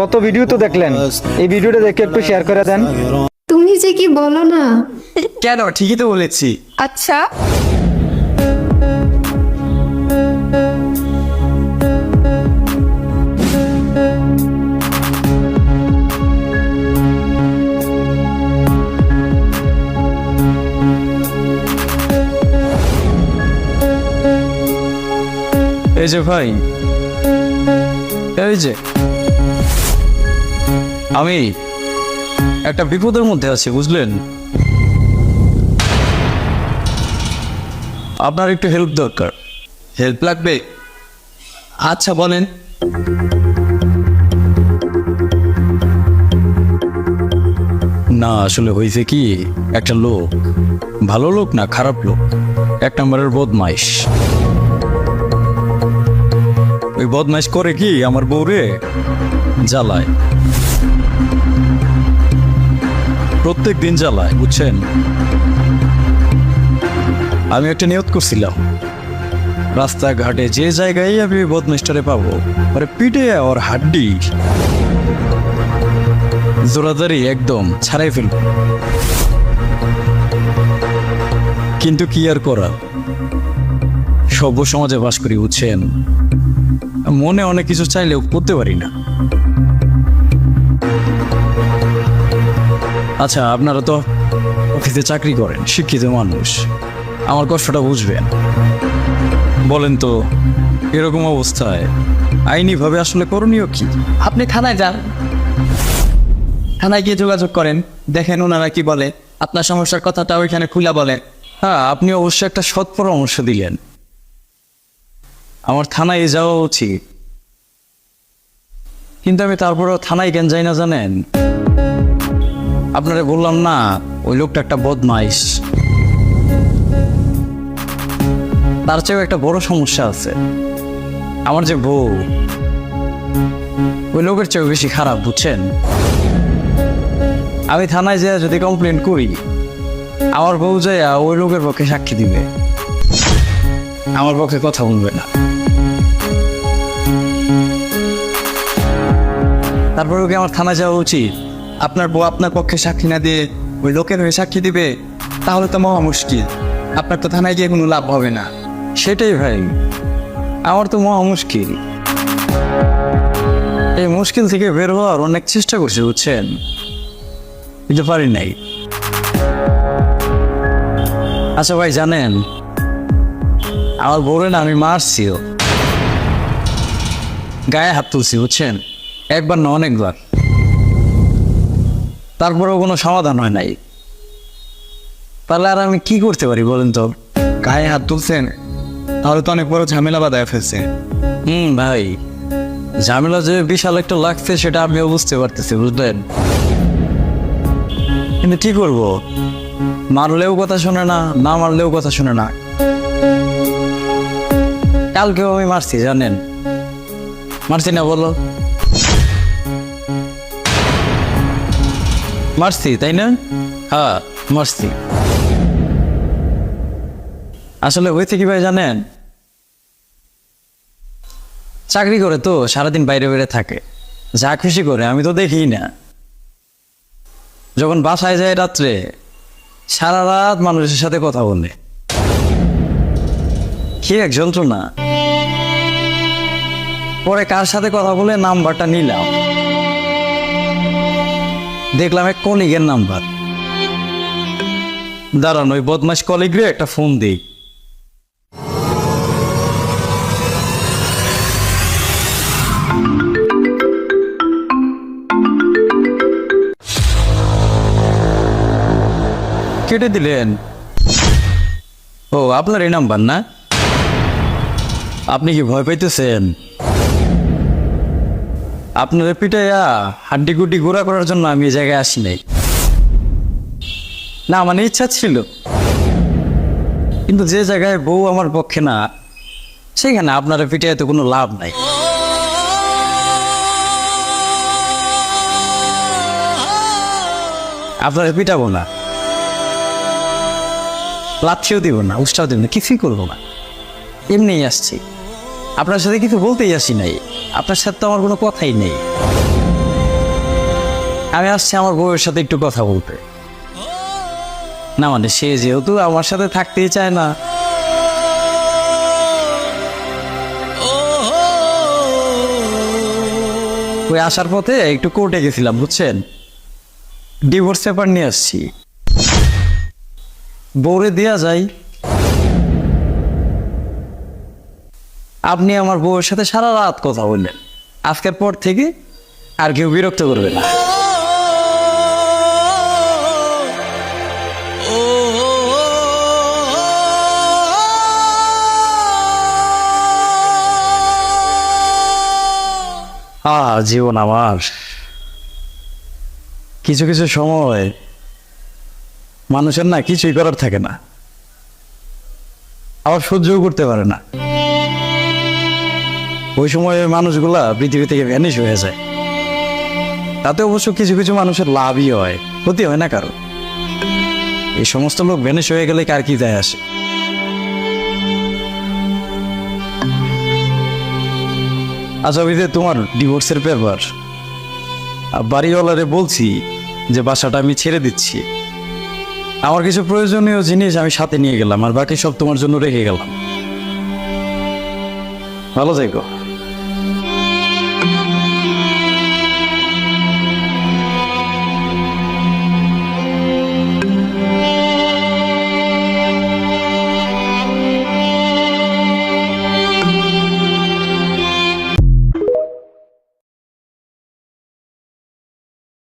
কত ভিডিও তো দেখলেন, এই ভিডিওটা দেখে একটু শেয়ার করে দেন। তুমি যে কি বলো না। কেন, ঠিকই তো বলেছি। আচ্ছা, এই যে ভাই, এই যে আমি একটা বিপদের মধ্যে আছি, বুঝলেন? আপনার একটু হেল্প দরকার। হেল্প লাগবে? আচ্ছা বলেন। না আসলে হয়েছে কি, একটা লোক, ভালো লোক না খারাপ লোক, এক নম্বরের বদমাইশ। ওই বদমাইশ করে কি আমার বউরে জ্বালায়, প্রত্যেক দিন জ্বালায়, বুঝছেন? আমি একটা নিয়ত করছিলাম, রাস্তাঘাটে যে জায়গায় আমি বদমাইশটারে পাবো, ওরে পিটে ওর হাড্ডি জোরাদারি একদম ছাড়াই ফেলব। কিন্তু কি আর করার, সভ্য সমাজে বাস করি, বুঝছেন? মনে অনেক কিছু চাইলেও করতে পারি না। আচ্ছা, আপনারা তো অফিসে চাকরি করেন, শিক্ষিত মানুষ, আমার কষ্টটা বুঝবেন। বলেন তো, এরকম অবস্থায় আইনিভাবে আসলে করণীয় কি? আপনি থানায় যান, থানায় গিয়ে যোগাযোগ করেন, দেখেন ওনারা কি বলে, আপনার সমস্যার কথাটা ওইখানে খুলে বলেন। হ্যাঁ, আপনি অবশ্যই একটা সৎ পরামর্শ দিলেন। আমার থানায় যাওয়া উচিত, কিন্তু আমি তারপরেও থানায় কেন যাই না জানেন? আপনারা বললাম না, ওই লোকটা একটা বদমাইশ। তার চেয়েও একটা বড় সমস্যা আছে, আমার যে বউ, ওই লোকের চেয়েও বেশি খারাপ, বুঝছেন? আমি থানায় যেয়ে যদি কমপ্লেন করি, আমার বউ যায় ওই লোকের পক্ষে সাক্ষী দিবে, আমার পক্ষে কথা বলবে না। তারপরেও কি আমার থানায় যাওয়া উচিত? আপনার বউ আপনার পক্ষে সাক্ষী না দিয়ে ওই লোকের হয়ে সাক্ষী দিবে, তাহলে তো মহা মুশকিল। আপনার তো থানায় গিয়ে কোনো লাভ হবে না। সেটাই ভাই, আমার তো মহা মুশকিল। এই মুশকিল থেকে বের হওয়ার অনেক চেষ্টা করছি, বুঝছেন, কিন্তু পারি নাই। আচ্ছা ভাই, জানেন আমার বউরে না আমি মারছিও, গায়ে হাত তুলছি, বুঝছেন, একবার না অনেকবার, তারপরেও কোনো সমাধান হয় নাই। তাহলে আর আমি কি করতে পারি বলেন তো? গায়ে হাত তুলছেন, তাহলে তো অনেক বড় ঝামেলা বাধায় ফেলছে। ভাই, ঝামেলা যে বিশাল একটা লাগছে সেটা আমিও বুঝতে পারতেছি, বুঝলেন, কিন্তু কি করবো? মারলেও কথা শোনে না, না মারলেও কথা শোনে না। কালকেও আমি মারছি, জানেন, মারছি না বলো? মারছি, তাই না? হ্যাঁ, মারছি। আসলে হয়েছে কি ভাই জানেন, চাকরি করে তো সারাদিন বাইরে বাইরে থাকে, যা খুশি করে আমি তো দেখিই না। যখন বাসায় যায় রাত্রে, সারা রাত মানুষের সাথে কথা বলে, কি এক যন্ত্রণা। পরে কার সাথে কথা বলে নাম্বারটা নিলাম, দেখলাম এক কলিগের নাম্বার। দাঁড়ান, ওই বদমাস কলিগরে একটা ফোন দিই। কেটে দিলেন? ও, আপনার এই নাম্বার না? আপনি কি ভয় পাইতেছেন? আপনার পিটাইয়া হাড্ডি গুড্ডি গুঁড়া করার জন্য আমি এই জায়গায় আসি নাই। না, মানে ইচ্ছা ছিল, কিন্তু যে জায়গায় বউ আমার পক্ষে না, সেখানে আপনার পিটাইয়া তো কোনো লাভ নাই। আপনারা পিটাবো না, লাথিও দিব না, উষ্টাও দিব না, কিছুই করবো না, এমনিই আসছি। আপনার সাথে কিছু বলতেই আসি নাই, আপনার সাথে তো আমার কোনো কথাই নেই। আমি আসছি আমার বউয়ের সাথে একটু কথা বলতে। না মানে সে যেহেতু আমার সাথে থাকতেই চায় না, ওই আসার পথে একটু কোর্টে গেছিলাম বুঝছেন, ডিভোর্স পেপার নিয়ে আসছি, বউরে দেয়া যায়। আপনি আমার বউয়ের সাথে সারা রাত কথা বললেন, আজকের পর থেকে আর কেউ বিরক্ত করবে না। জীবন আমার কিছু কিছু সময় মানুষের না কিছুই করার থাকে না, আবার সহ্যও করতে পারে না। ওই সময় মানুষগুলা পৃথিবী থেকে ভ্যানিশ হয়ে যায়। তাতে অবশ্য কিছু কিছু মানুষের লাভই হয়, ক্ষতি হয় না কারো। এই সমস্ত লোক ভ্যানিশ হয়ে গেলে কার কি যায় আসে। আচ্ছা ওই যে তোমার ডিভোর্সের পেপার, বাড়িওয়ালারে বলছি যে বাসাটা আমি ছেড়ে দিচ্ছি, আমার কিছু প্রয়োজনীয় জিনিস আমি সাথে নিয়ে গেলাম, আর বাকি সব তোমার জন্য রেখে গেলাম। ভালো থেকো।